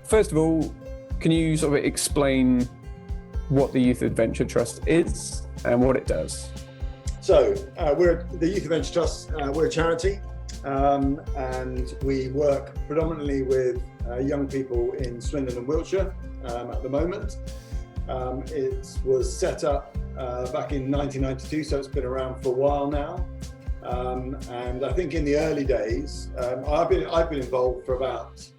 first of all, can you sort of explain what the Youth Adventure Trust is and what it does? So we're the Youth Adventure Trust. We're a charity, and we work predominantly with young people in Swindon and Wiltshire at the moment. It was set up back in 1992, so it's been around for a while now. And I think in the early days, I've been involved for about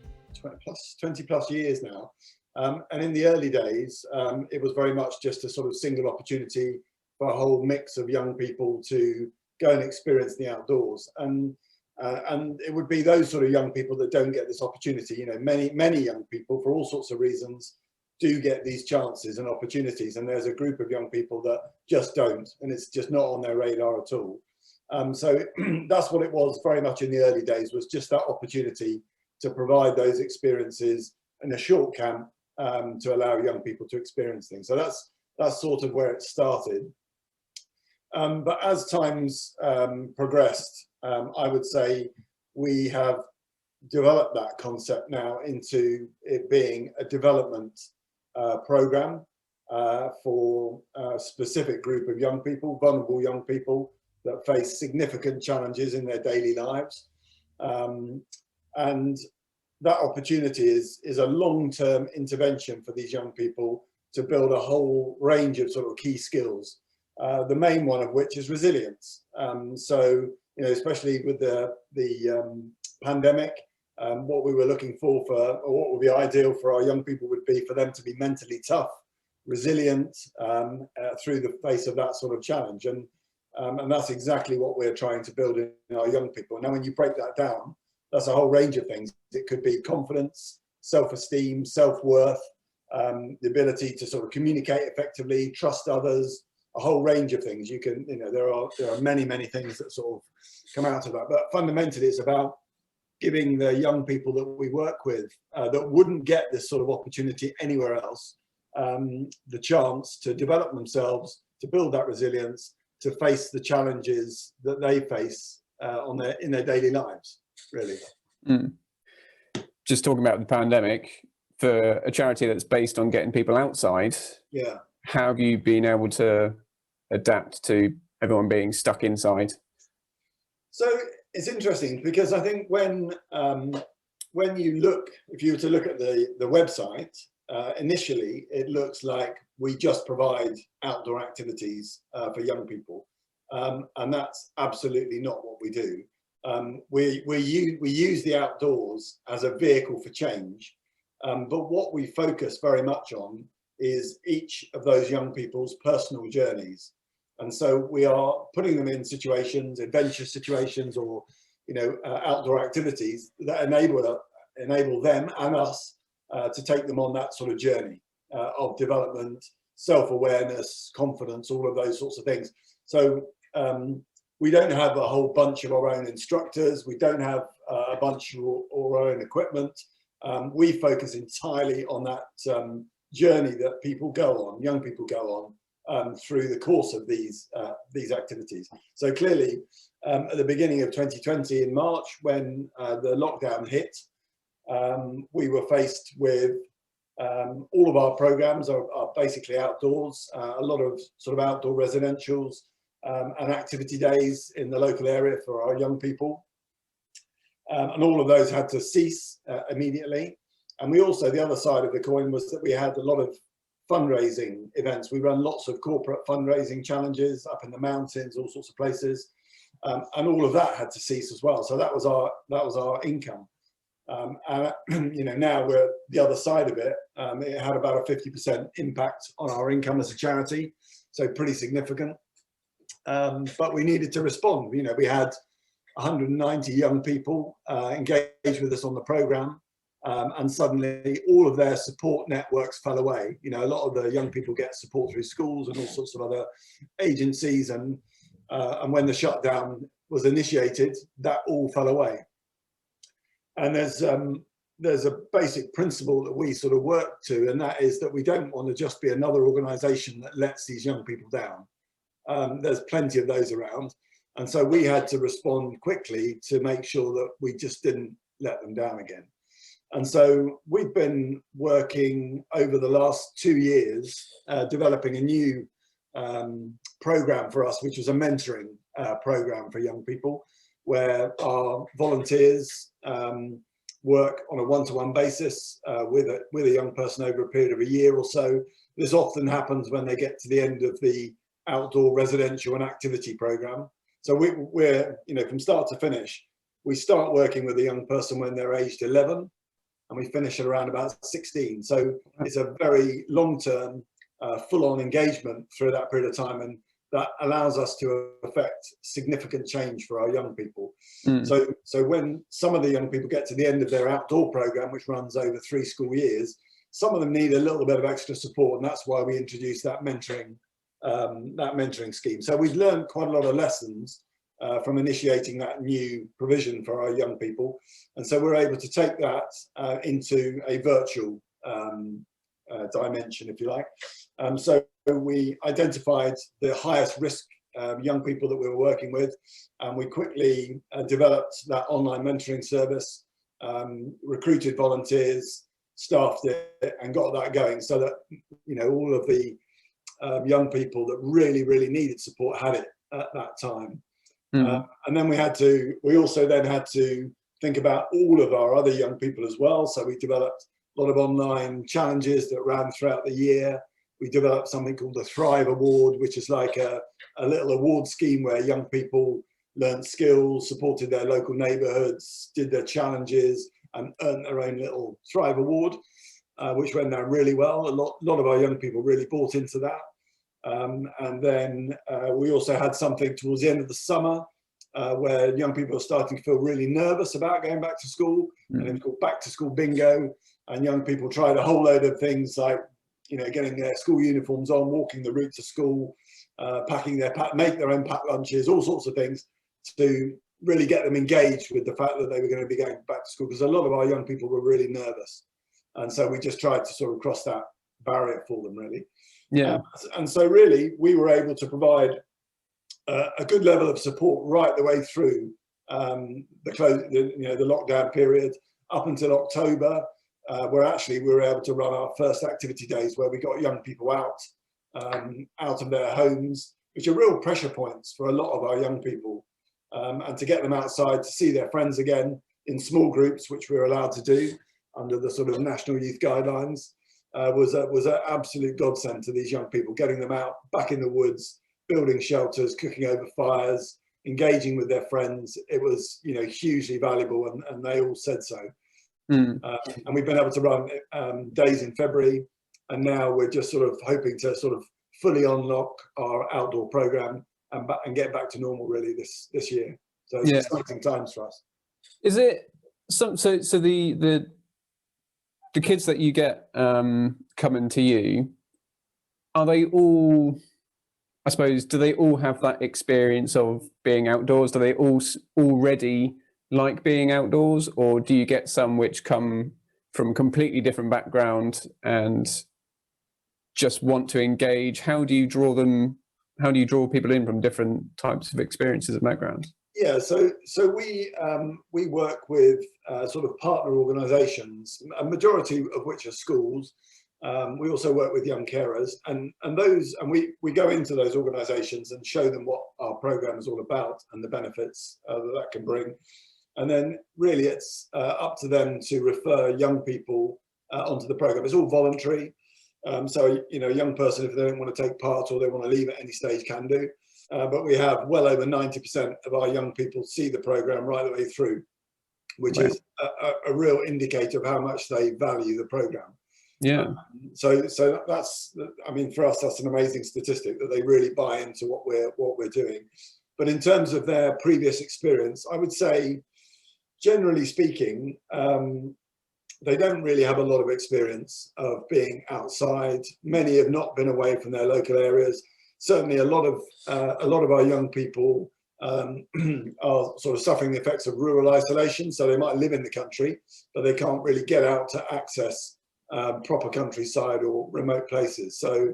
20 plus years now. And in the early days, it was very much just a sort of single opportunity for a whole mix of young people to go and experience the outdoors. And it would be those sort of young people that don't get this opportunity. You know, many young people, for all sorts of reasons, do get these chances and opportunities. And there's a group of young people that just don't, and it's just not on their radar at all. So that's what it was very much in the early days, was just that opportunity to provide those experiences in a short camp to allow young people to experience things. So that's sort of where it started. But as times progressed, I would say we have developed that concept now into it being a development program for a specific group of young people, vulnerable young people that face significant challenges in their daily lives. And that opportunity is a long-term intervention for these young people to build a whole range of sort of key skills. The main one of which is resilience. So, you know, especially with the pandemic, what we were looking for, or what would be ideal for our young people would be for them to be mentally tough, resilient through the face of that sort of challenge. And that's exactly what we're trying to build in our young people. Now, when you break that down, that's a whole range of things. It could be confidence, self-esteem, self-worth, the ability to sort of communicate effectively, trust others, a whole range of things. You can, you know, there are many things that sort of come out of that. But fundamentally, it's about giving the young people that we work with that wouldn't get this sort of opportunity anywhere else, the chance to develop themselves, to build that resilience, to face the challenges that they face in their daily lives, really. Just talking about the pandemic, for a charity that's based on getting people outside, yeah, how have you been able to adapt to everyone being stuck inside? So it's interesting because I think when you look, if you were to look at the website, initially it looks like we just provide outdoor activities for young people, and that's absolutely not what we do. We use the outdoors as a vehicle for change, but what we focus very much on is each of those young people's personal journeys. And so we are putting them in situations, adventure situations, or, you know, outdoor activities that enable them and us to take them on that sort of journey of development, self-awareness, confidence, all of those sorts of things. So we don't have a whole bunch of our own instructors. We don't have a bunch of our own equipment. We focus entirely on that journey that people go on, young people go on through the course of these activities. So clearly, at the beginning of 2020 in March, when the lockdown hit, we were faced with all of our programs are basically outdoors, a lot of sort of outdoor residentials and activity days in the local area for our young people. And all of those had to cease immediately. And we also, the other side of the coin was that we had a lot of fundraising events. We run lots of corporate fundraising challenges up in the mountains, all sorts of places, and all of that had to cease as well. So that was our income. And you know, now we're the other side of it. It had about a 50% impact on our income as a charity, so pretty significant. But we needed to respond. You know, we had 190 young people engaged with us on the program. And suddenly all of their support networks fell away. You know, a lot of the young people get support through schools and all sorts of other agencies. And when the shutdown was initiated, that all fell away. And there's a basic principle that we sort of work to, and that is that we don't want to just be another organization that lets these young people down. There's plenty of those around. And so we had to respond quickly to make sure that we just didn't let them down again. And so we've been working over the last 2 years, developing a new program for us, which was a mentoring program for young people, where our volunteers work on a one-to-one basis with a young person over a period of a year or so. This often happens when they get to the end of the outdoor residential and activity program. So we're, from start to finish, we start working with a young person when they're aged 11, and we finish at around about 16. So it's a very long-term, full-on engagement through that period of time, and that allows us to affect significant change for our young people. So when some of the young people get to the end of their outdoor program, which runs over 3 school years, some of them need a little bit of extra support, and that's why we introduced that mentoring scheme. So we've learned quite a lot of lessons from initiating that new provision for our young people, and so we're able to take that into a virtual dimension, if you like. So we identified the highest risk young people that we were working with, and we quickly developed that online mentoring service, recruited volunteers, staffed it, and got that going, so that all of the young people that really needed support had it at that time. And then we also then had to think about all of our other young people as well. So we developed a lot of online challenges that ran throughout the year. We developed something called the Thrive Award, which is like a little award scheme where young people learned skills, supported their local neighborhoods, did their challenges, and earned their own little Thrive Award, which went down really well. A lot of our young people really bought into that. And then we also had something towards the end of the summer where young people are starting to feel really nervous about going back to school, and it was called Back to School Bingo. And young people tried a whole load of things like, getting their school uniforms on, walking the route to school, make their own packed lunches, all sorts of things to really get them engaged with the fact that they were going to be going back to school, because a lot of our young people were really nervous. And so we just tried to sort of cross that barrier for them, really. Yeah. And so really we were able to provide a good level of support right the way through the lockdown period up until October, where actually we were able to run our first activity days, where we got young people out of their homes, which are real pressure points for a lot of our young people, and to get them outside to see their friends again in small groups, which we're allowed to do under the sort of national youth guidelines. Was an absolute godsend to these young people, getting them out back in the woods, building shelters, cooking over fires, engaging with their friends. It was hugely valuable, and they all said so. And we've been able to run days in February, and now we're just sort of hoping to sort of fully unlock our outdoor program and get back to normal really this year. So it's exciting times for us. Is it so the kids that you get coming to you, are they all, I suppose, do they all have that experience of being outdoors? Do they all already like being outdoors, or do you get some which come from completely different background and just want to engage? How do you draw people in from different types of experiences and backgrounds? Yeah, so we work with sort of partner organisations, a majority of which are schools. We also work with young carers, and we go into those organisations and show them what our programme is all about and the benefits that can bring. And then really it's up to them to refer young people onto the programme. It's all voluntary. So, a young person, if they don't want to take part or they want to leave at any stage, can do. But we have well over 90% of our young people see the programme right the way through, which is a real indicator of how much they value the programme. Yeah. So that's, for us, that's an amazing statistic that they really buy into what we're doing. But in terms of their previous experience, I would say, generally speaking, they don't really have a lot of experience of being outside. Many have not been away from their local areas. Certainly a lot of our young people are sort of suffering the effects of rural isolation. So they might live in the country, but they can't really get out to access proper countryside or remote places. So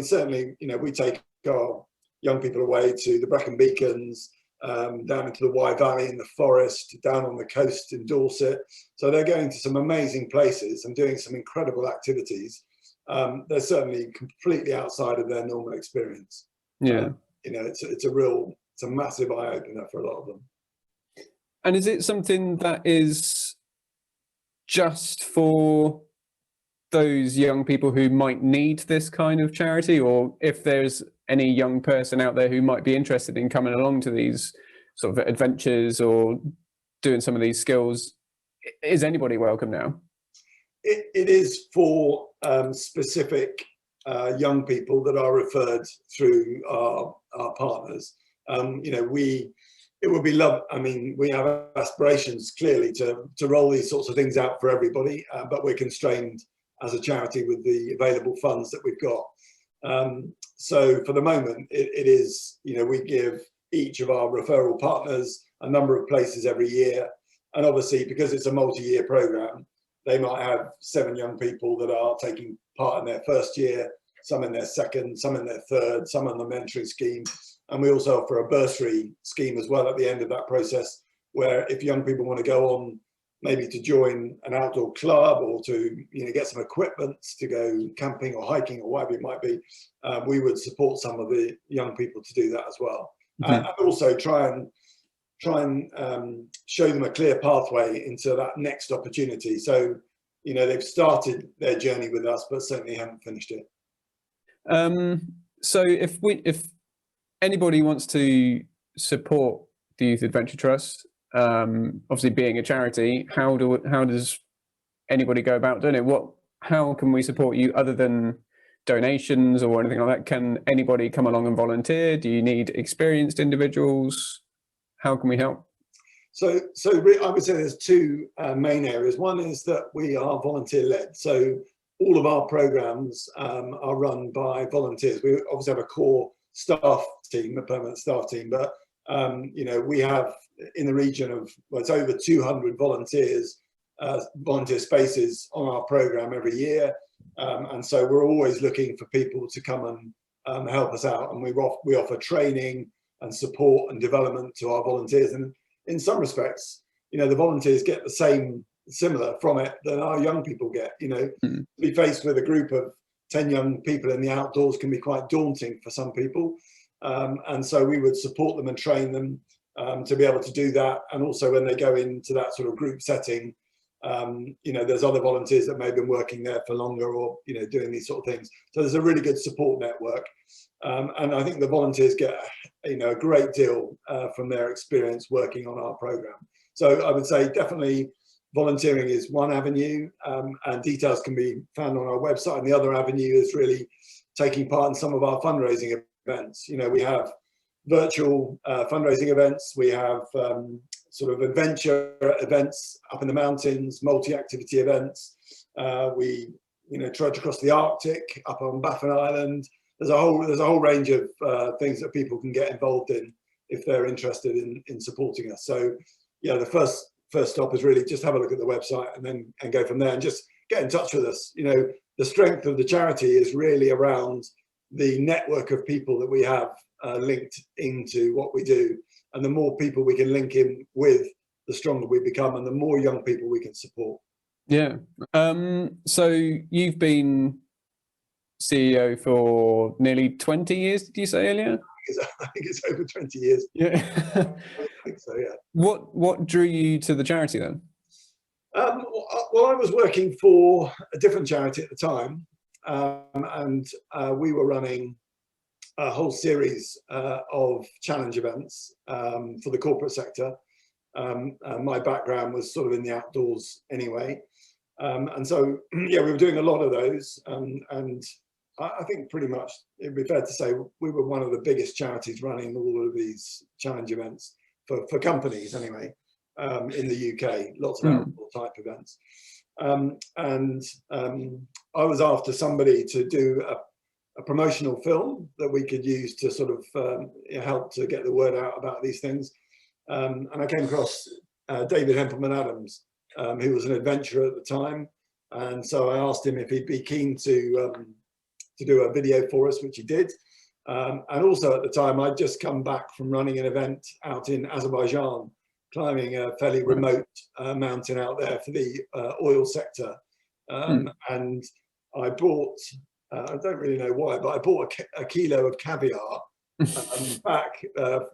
certainly, we take our young people away to the Brecon Beacons, down into the Wye Valley in the forest, down on the coast in Dorset. So they're going to some amazing places and doing some incredible activities. They're certainly completely outside of their normal experience. Yeah. You know, it's a massive eye opener for a lot of them. And is it something that is just for those young people who might need this kind of charity, or if there's any young person out there who might be interested in coming along to these sort of adventures or doing some of these skills, is anybody welcome now? It is for specific young people that are referred through our partners. You know, it would be love. I mean, we have aspirations clearly to roll these sorts of things out for everybody, but we're constrained as a charity with the available funds that we've got. So for the moment, it is, you know, we give each of our referral partners a number of places every year. And obviously, because it's a multi-year program, they might have 7 young people that are taking part in their first year, some in their second, some in their third, some on the mentoring scheme. And we also offer a bursary scheme as well at the end of that process, where if young people want to go on, maybe to join an outdoor club or to, you know, get some equipment to go camping or hiking or whatever it might be, we would support some of the young people to do that as well. And also try and show them a clear pathway into that next opportunity. So, you know, they've started their journey with us, but certainly haven't finished it. So if anybody wants to support the Youth Adventure Trust, obviously being a charity, how does anybody go about doing it? How can we support you other than donations or anything like that? Can anybody come along and volunteer? Do you need experienced individuals? How can we help? So I would say there's 2 main areas. One is that we are volunteer-led. So all of our programs are run by volunteers. We obviously have a core staff team, a permanent staff team, but you know, we have in the region of, well, it's over 200 volunteers, volunteer spaces on our program every year. And so we're always looking for people to come and help us out. And we offer training and support and development to our volunteers. And in some respects, you know, the volunteers get the similar from it than our young people get. You know, to be faced with a group of 10 young people in the outdoors can be quite daunting for some people. And so we would support them and train them to be able to do that. And also when they go into that sort of group setting, you know, there's other volunteers that may have been working there for longer or, you know, doing these sort of things. So there's a really good support network. And I think the volunteers get, you know, a great deal from their experience working on our program. So I would say definitely volunteering is one avenue, and details can be found on our website. And the other avenue is really taking part in some of our fundraising events. You know, we have virtual fundraising events. We have sort of adventure events up in the mountains, multi-activity events. We, you know, trudge across the Arctic, up on Baffin Island. There's a whole range of things that people can get involved in if they're interested in supporting us. So, yeah, the first stop is really just have a look at the website and go from there and just get in touch with us. You know, the strength of the charity is really around the network of people that we have linked into what we do. And the more people we can link in with, the stronger we become and the more young people we can support. Yeah. So you've been CEO for nearly 20 years, did you say earlier? I think it's over 20 years. Yeah. I think so, yeah. What drew you to the charity then? Well, I was working for a different charity at the time, and we were running a whole series of challenge events for the corporate sector. My background was sort of in the outdoors anyway. And so, yeah, we were doing a lot of those. And I think pretty much it'd be fair to say we were one of the biggest charities running all of these challenge events for companies anyway, in the UK, lots of outdoor type events. I was after somebody to do a promotional film that we could use to sort of help to get the word out about these things. And I came across David Hempelman-Adams, who was an adventurer at the time. And so I asked him if he'd be keen to do a video for us, which he did. And also at the time, I'd just come back from running an event out in Azerbaijan, climbing a fairly remote mountain out there for the oil sector. And I bought, I don't really know why, but I bought a kilo of caviar back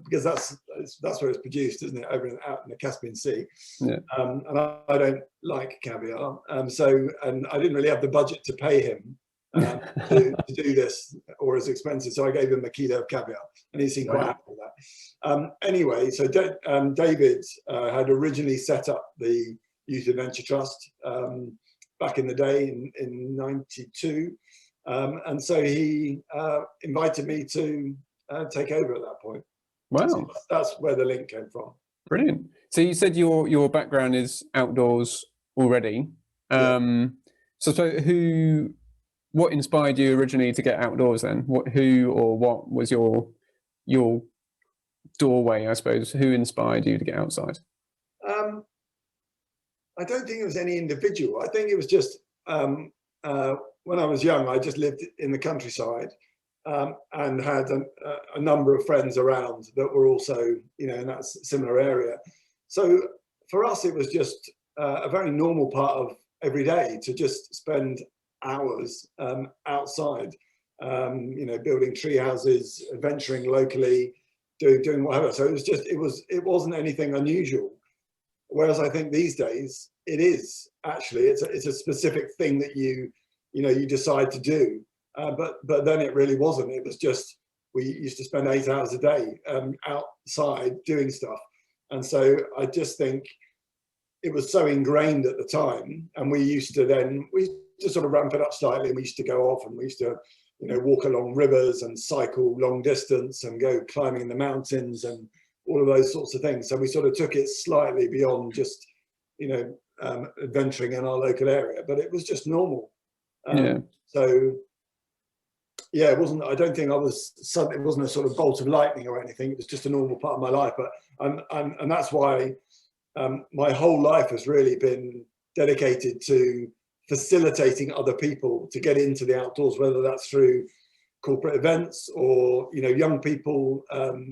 because that's where it's produced, isn't it, out in the Caspian Sea. Yeah. And I don't like caviar, so I didn't really have the budget to pay him to do this, or as expensive. So I gave him a kilo of caviar, and he seemed quite happy with that. Anyway, so David had originally set up the Youth Adventure Trust back in the day in '92, and so he invited me to take over at that point. Wow, so that's where the link came from. Brilliant. So you said your background is outdoors already. So what inspired you originally to get outdoors then? Who or what was your doorway, I suppose? Who inspired you to get outside? I don't think it was any individual. I think it was just when I was young, I just lived in the countryside and had a number of friends around that were also, in that similar area. So for us, it was just a very normal part of every day to just spend hours outside, building tree houses, adventuring locally, doing whatever. So it wasn't anything unusual. Whereas I think these days it is actually, it's a specific thing that you decide to do. But then it really wasn't. It was just, we used to spend 8 hours a day outside doing stuff. And so I just think it was so ingrained at the time. And we used to sort of ramp it up slightly, and we used to go off and we used to, walk along rivers and cycle long distance and go climbing in the mountains and all of those sorts of things. So we sort of took it slightly beyond just, adventuring in our local area, but it was just normal. So yeah, it wasn't, I don't think it wasn't a sort of bolt of lightning or anything. It was just a normal part of my life. But and that's why my whole life has really been dedicated to facilitating other people to get into the outdoors, whether that's through corporate events or young people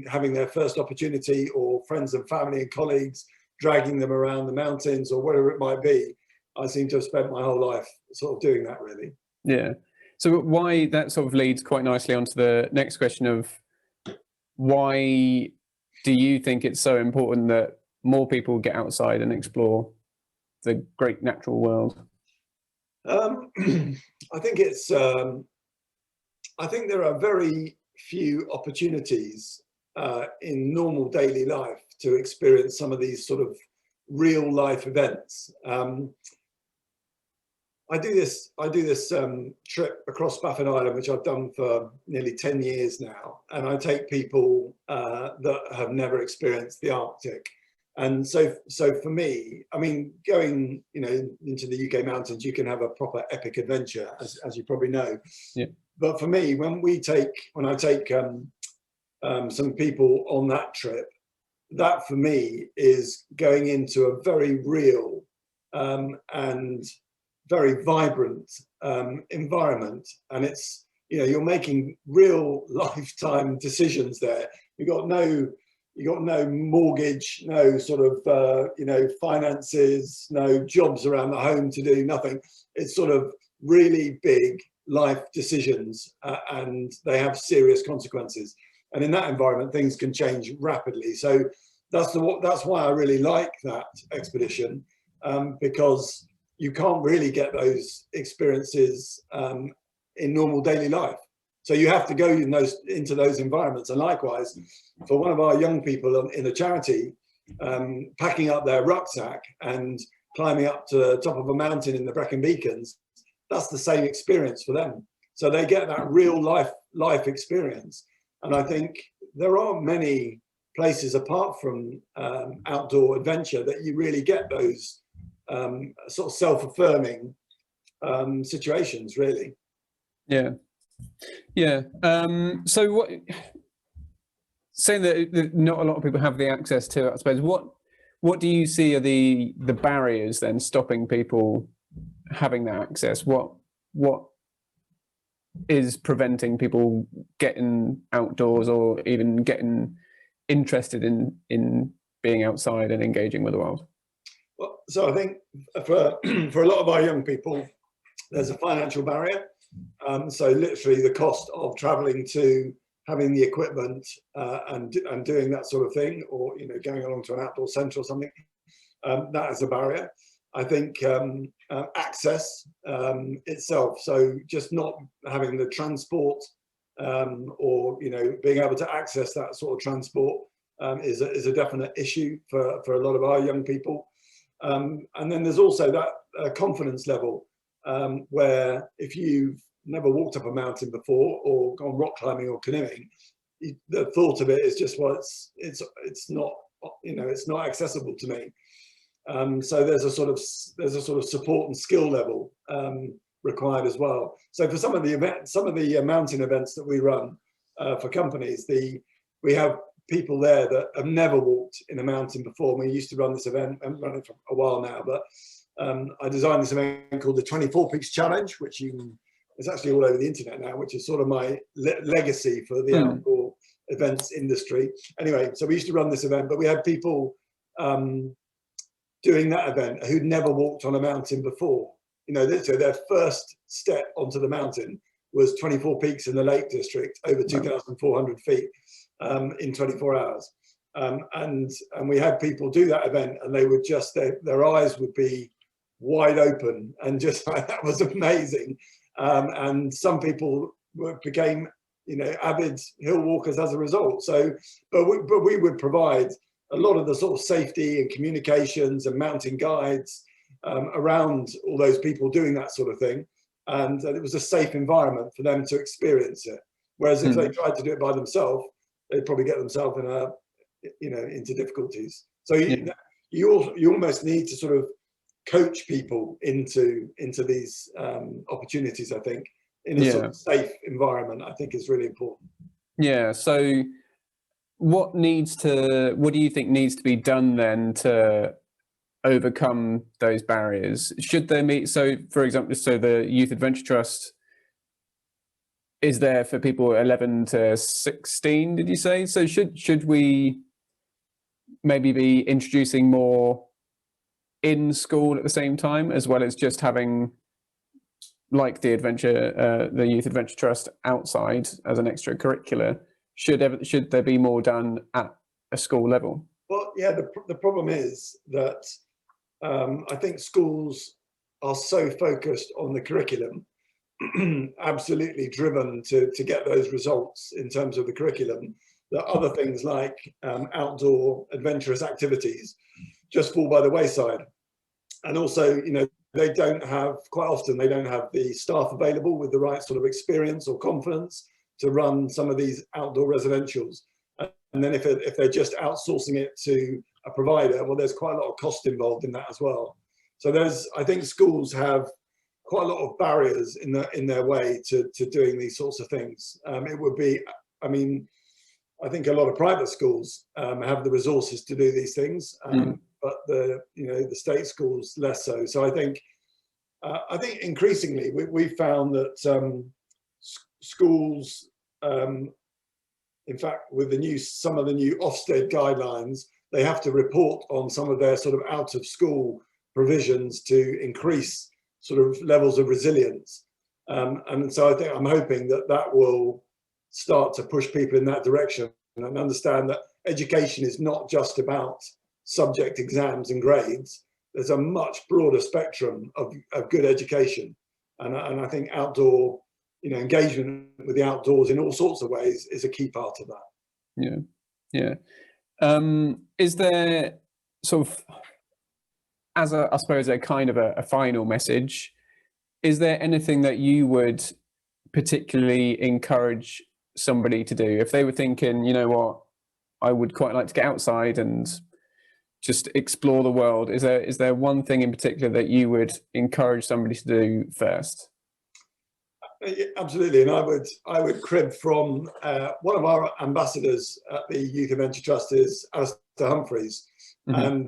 having their first opportunity, or friends and family and colleagues dragging them around the mountains, or whatever it might be. I seem to have spent my whole life sort of doing that, really. Yeah. So why, that sort of leads quite nicely onto the next question of why do you think it's so important that more people get outside and explore the great natural world? I think it's I think there are very few opportunities in normal daily life to experience some of these sort of real life events. I do this trip across Baffin Island, which I've done for nearly 10 years now, and I take people that have never experienced the Arctic. And so for me, I mean, going into the UK mountains, you can have a proper epic adventure, as you probably know. Yeah. But for me, when I take some people on that trip, that for me is going into a very real and very vibrant environment, and it's you're making real lifetime decisions there. You got no mortgage, no sort of finances, no jobs around the home to do, nothing. It's sort of really big life decisions, and they have serious consequences. And in that environment, things can change rapidly. So that's why I really like that expedition, because you can't really get those experiences in normal daily life. So you have to go into those environments. And likewise, for one of our young people in a charity, packing up their rucksack and climbing up to the top of a mountain in the Brecon Beacons, that's the same experience for them. So they get that real life experience. And I think there aren't many places apart from outdoor adventure that you really get those sort of self-affirming situations, really. Yeah. So what, saying that not a lot of people have the access to it, I suppose, what do you see are the barriers then stopping people having that access? What is preventing people getting outdoors or even getting interested in being outside and engaging with the world? Well, so I think for for a lot of our young people, there's a financial barrier. So literally the cost of traveling to having the equipment and doing that sort of thing, or going along to an outdoor centre or something, that is a barrier. I think access itself, so just not having the transport or being able to access that sort of transport is a definite issue for a lot of our young people. And then there's also that confidence level where if you've never walked up a mountain before or gone rock climbing or canoeing, the thought of it is just, well, it's not it's not accessible to me. So there's a sort of support and skill level required as well. So for some of the mountain events that we run for companies, we have people there that have never walked in a mountain before. We used to run this event, I haven't run it for a while now, but I designed this event called the 24 Peaks Challenge, which it's actually all over the internet now, which is sort of my legacy for the outdoor events industry. Anyway, so we used to run this event, but we had people doing that event who'd never walked on a mountain before. So their first step onto the mountain was 24 peaks in the Lake District, over 2,400 feet in 24 hours. And we had people do that event, and they would just, their eyes would be wide open, and just that was amazing. And some people became, avid hill walkers as a result. So, but we would provide a lot of the sort of safety and communications and mountain guides around all those people doing that sort of thing. And it was a safe environment for them to experience it. Whereas if they tried to do it by themselves, they'd probably get themselves into difficulties. So you almost need to sort of coach people into these opportunities, I think, in a sort of safe environment, I think is really important. Yeah. So what do you think needs to be done then to overcome those barriers? Should there meet, so for example, so the Youth Adventure Trust is there for people 11 to 16, did you say? So should we maybe be introducing more in school at the same time, as well as just having like the Youth Adventure Trust outside as an extracurricular? Should there be more done at a school level? Well, yeah, the problem is that I think schools are so focused on the curriculum, absolutely driven to get those results in terms of the curriculum, that other things like outdoor adventurous activities just fall by the wayside. And also, they don't have the staff available with the right sort of experience or confidence to run some of these outdoor residentials. And then if they're just outsourcing it to a provider, well, there's quite a lot of cost involved in that as well. So I think schools have quite a lot of barriers in their way to doing these sorts of things. It would be, I think a lot of private schools have the resources to do these things, but the state schools less so. So I think increasingly we found that schools, in fact, with some of the new Ofsted guidelines, they have to report on some of their sort of out of school provisions to increase sort of levels of resilience. And so I'm hoping that will start to push people in that direction and understand that education is not just about subject exams and grades. There's a much broader spectrum of good education. And I think outdoor, engagement with the outdoors in all sorts of ways is a key part of that. Yeah. Is there sort of, as I suppose a kind of a final message, is there anything that you would particularly encourage somebody to do if they were thinking, you know what, I would quite like to get outside and just explore the world? Is there one thing in particular that you would encourage somebody to do first? Yeah, absolutely, and I would crib from one of our ambassadors at the Youth Adventure Trust is Alistair Humphreys, and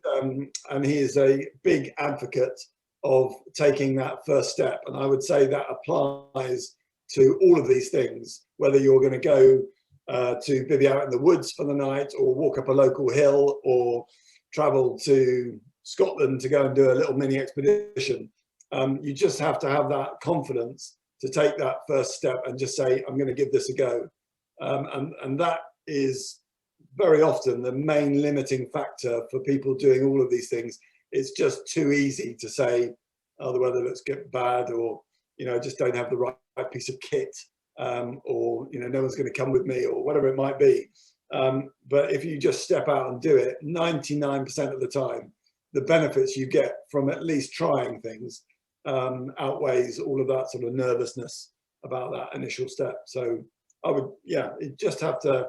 he is a big advocate of taking that first step, and I would say that applies to all of these things, whether you're going to go to bivvy out in the woods for the night, or walk up a local hill, or travel to Scotland to go and do a little mini expedition. You just have to have that confidence to take that first step and just say, I'm going to give this a go. And that is very often the main limiting factor for people doing all of these things. It's just too easy to say, oh, the weather looks bad, or, just don't have the right piece of kit, or, no one's going to come with me, or whatever it might be. But if you just step out and do it, 99% of the time, the benefits you get from at least trying things outweighs all of that sort of nervousness about that initial step. So I would, you just have to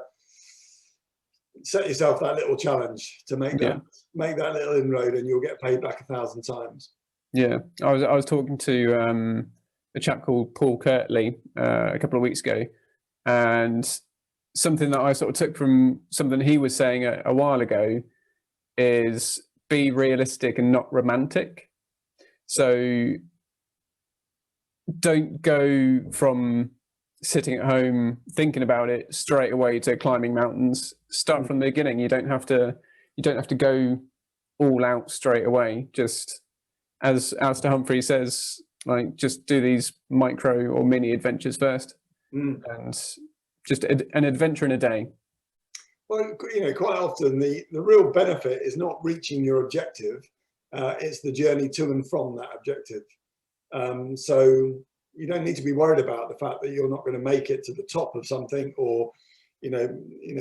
set yourself that little challenge to make that little inroad, and you'll get paid back 1,000 times. Yeah, I was talking to a chap called Paul Kirtley a couple of weeks ago, and something that I sort of took from something he was saying a while ago is be realistic and not romantic. So don't go from sitting at home thinking about it straight away to climbing mountains. Start from the beginning. You don't have to go all out straight away. Just as Alistair Humphrey says, like, just do these micro or mini adventures first, and just an adventure in a day. Well, quite often the real benefit is not reaching your objective. It's the journey to and from that objective. So you don't need to be worried about the fact that you're not going to make it to the top of something, or,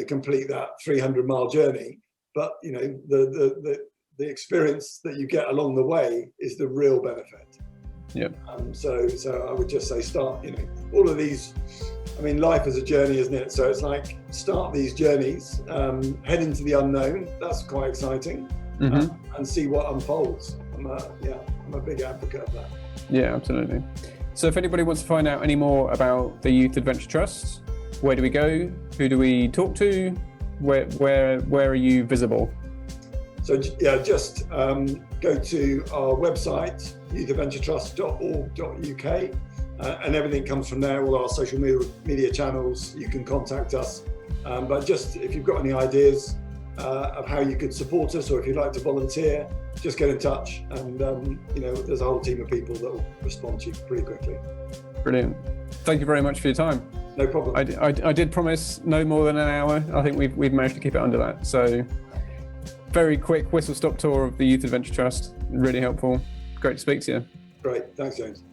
complete that 300-mile journey. But, the experience that you get along the way is the real benefit. Yeah. So I would just say start, all of these, life is a journey, isn't it? So it's like, start these journeys, head into the unknown. That's quite exciting. And see what unfolds. I'm a big advocate of that. Yeah, absolutely. So if anybody wants to find out any more about the Youth Adventure Trust, where do we go? Who do we talk to? Where are you visible? So just go to our website, youthadventuretrust.org.uk, and everything comes from there. All our social media channels, you can contact us. But just if you've got any ideas of how you could support us, or if you'd like to volunteer, just get in touch, and there's a whole team of people that will respond to you pretty quickly. Brilliant. Thank you very much for your time. No problem. I did promise no more than an hour. I think we've managed to keep it under that. So very quick whistle-stop tour of the Youth Adventure Trust. Really helpful. Great to speak to you. Great. Thanks, James.